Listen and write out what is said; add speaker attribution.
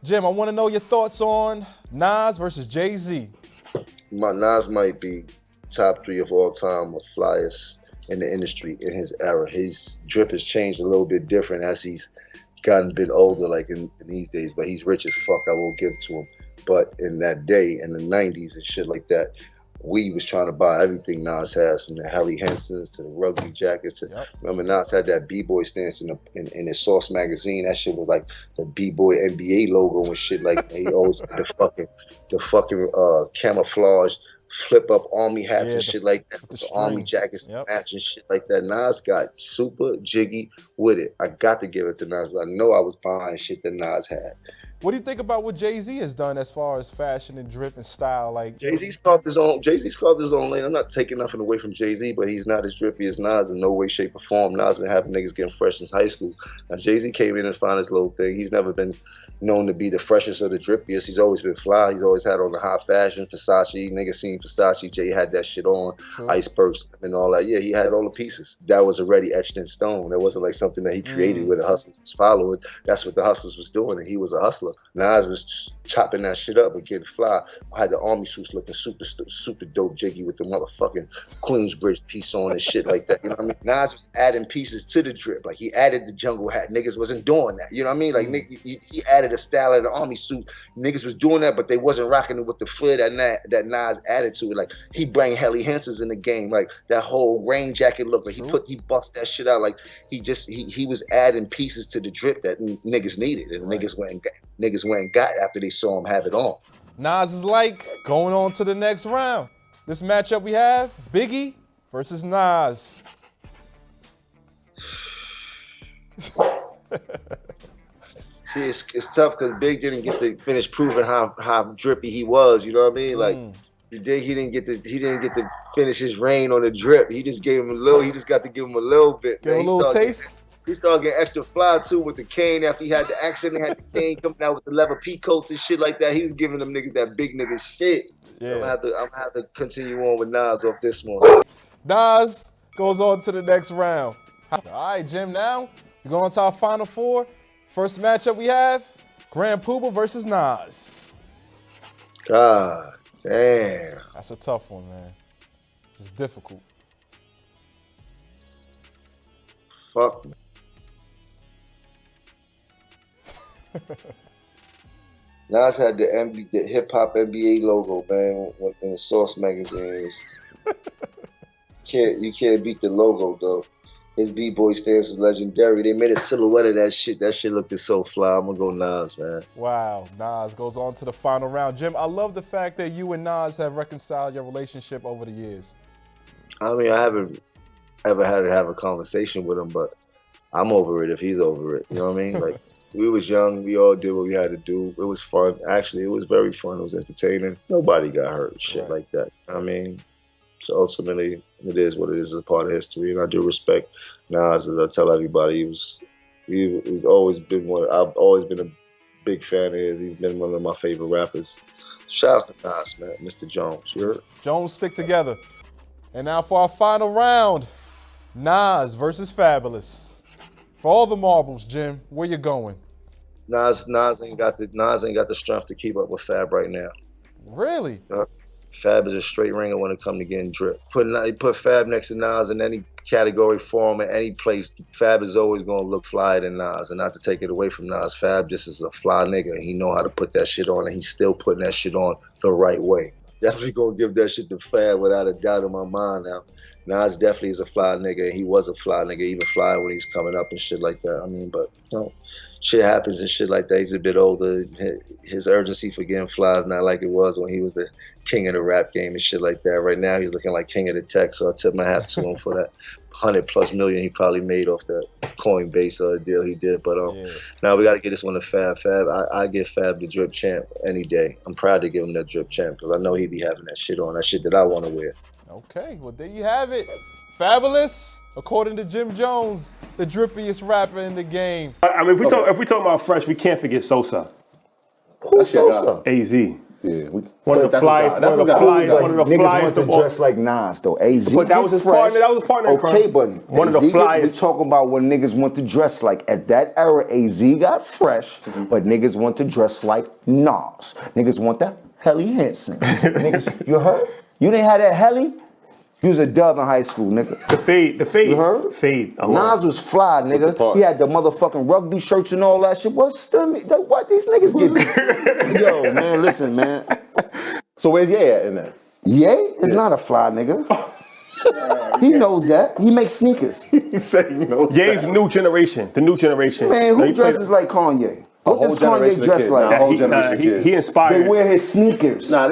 Speaker 1: Jim, I want to know your thoughts on Nas versus JayZ.
Speaker 2: Nas might be top 3 of all time of flyers in the industry in his era. His drip has changed a little bit different as he's gotten a bit older, like in these days. But he's rich as fuck. I will give to him. But in that day, in the '90s and shit like that, we was trying to buy everything Nas has, from the Helly Hensons to the rugby jackets. To, remember, Nas had that B-boy stance in his Source magazine. That shit was like the B-boy NBA logo and shit. Like he always had the fucking camouflage flip-up army hats and shit like that. The army jackets to match and shit like that. Nas got super jiggy with it. I got to give it to Nas. I know I was buying shit that Nas had.
Speaker 1: What do you think about what JayZ has done as far as fashion and drip and style? Like
Speaker 2: JayZ's carved his own. JayZ's carved his own lane. I'm not taking nothing away from JayZ, but he's not as drippy as Nas in no way, shape, or form. Nas been having niggas getting fresh since high school. Now JayZ came in and found his little thing. He's never been known to be the freshest or the drippiest. He's always been fly. He's always had on the high fashion, Versace. Niggas seen Versace. Jay had that shit on, icebergs and all that. Yeah, he had all the pieces. That was already etched in stone. It wasn't like something that he created where the hustlers was following. That's what the hustlers was doing, and he was a hustler. Nas was chopping that shit up and getting fly. I had the army suits looking super dope, jiggy with the motherfucking Queensbridge piece on and shit like that. You know what I mean? Nas was adding pieces to the drip. Like he added the jungle hat. Niggas wasn't doing that. You know what I mean? Like he added a style of the army suit. Niggas was doing that, but they wasn't rocking it with the flair that Nas added to it. Like he bring Helly Hensons in the game. Like that whole rain jacket look. Like he bust that shit out. Like he was adding pieces to the drip that niggas needed, and niggas went and got after they saw him have it on.
Speaker 1: Nas is like going on to the next round. This matchup we have, Biggie versus Nas.
Speaker 2: See, it's tough because Big didn't get to finish proving how drippy he was. You know what I mean? Like he didn't get to finish his reign on the drip. He just gave him a little. He just got to give him a little bit.
Speaker 1: Give him a little taste.
Speaker 2: He started getting extra fly too with the cane after he had the accident. Had the cane coming out with the leather peacoats and shit like that. He was giving them niggas that big nigga shit. Yeah. So I'm gonna have to continue on with Nas off this one.
Speaker 1: Nas goes on to the next round. All right, Jim. Now we're going to our final 4. First matchup we have, Grand Pooba versus Nas.
Speaker 2: God damn.
Speaker 1: That's a tough one, man. It's difficult.
Speaker 2: Fuck me. Nas had the hip hop NBA logo, man, in the Source magazines. You can't beat the logo though. His B-boy stance is legendary. They made a silhouette of that shit. That shit looked so fly. I'm gonna go Nas, man.
Speaker 1: Wow, Nas goes on to the final round. Jim, I love the fact that you and Nas have reconciled your relationship over the years.
Speaker 2: I mean, I haven't ever had to have a conversation with him, but I'm over it if he's over it. You know what I mean? Like, we was young. We all did what we had to do. It was fun. Actually, it was very fun. It was entertaining. Nobody got hurt. Shit like that. You know what I mean? So ultimately, it is what it is. It's a part of history, and I do respect Nas. As I tell everybody, he's always been one. I've always been a big fan of his. He's been one of my favorite rappers. Shouts to Nas, man. Mr. Jones. You heard?
Speaker 1: Jones stick together. And now for our final round, Nas versus Fabulous. For all the marbles, Jim, where you going?
Speaker 2: Nas ain't got the strength to keep up with Fab right now.
Speaker 1: Really?
Speaker 2: Fab is a straight ringer when it comes to getting drip. Put Fab next to Nas in any category, form, in any place. Fab is always gonna look flyer than Nas, and not to take it away from Nas. Fab just is a fly nigga. He know how to put that shit on, and he's still putting that shit on the right way. Definitely gonna give that shit to Fab without a doubt in my mind now. Nas definitely is a fly nigga. He was a fly nigga, even fly when he's coming up and shit like that. I mean, but you know, shit happens and shit like that. He's a bit older. His urgency for getting fly is not like it was when he was the king of the rap game and shit like that. Right now, he's looking like king of the tech, so I tip my hat to him for that $100+ million he probably made off that Coinbase deal he did. But now we got to get this one to Fab. I give Fab the drip champ any day. I'm proud to give him that drip champ because I know he be having that shit on, that shit that I want to wear.
Speaker 1: Okay, well, there you have it. Fabulous, according to Jim Jones, the drippiest rapper in the game.
Speaker 3: I mean, if we talk about fresh, we can't forget Sosa.
Speaker 2: Who's Sosa?
Speaker 3: AZ. Yeah,
Speaker 4: One of the flyest. One of the flyest. One of the
Speaker 5: Niggas
Speaker 4: flyest
Speaker 5: want to
Speaker 4: of all.
Speaker 5: dress like Nas though. AZ.
Speaker 4: But that was his
Speaker 5: fresh.
Speaker 4: partner. That was his partner.
Speaker 5: Okay, but
Speaker 4: one of the
Speaker 5: AZ,
Speaker 4: flyest.
Speaker 5: we talking about when niggas want to dress like at that era. AZ got fresh, but niggas want to dress like Nas. Niggas want that Helly Hansen. Niggas, you heard? You didn't have that Helly? You was a dub in high school, nigga.
Speaker 4: The fade.
Speaker 5: You heard?
Speaker 4: Fade.
Speaker 5: Nas was fly, nigga. He had the motherfucking rugby shirts and all that shit. What these niggas get? Yo, man, listen, man.
Speaker 3: So where's Ye at in that?
Speaker 5: Ye is not a fly nigga. He knows that. He makes sneakers.
Speaker 3: He said he knows.
Speaker 4: Ye's new generation. The new generation.
Speaker 5: Man, who dresses like Kanye? What does Kanye dress like?
Speaker 4: He inspired.
Speaker 5: They wear his sneakers.
Speaker 3: Nah,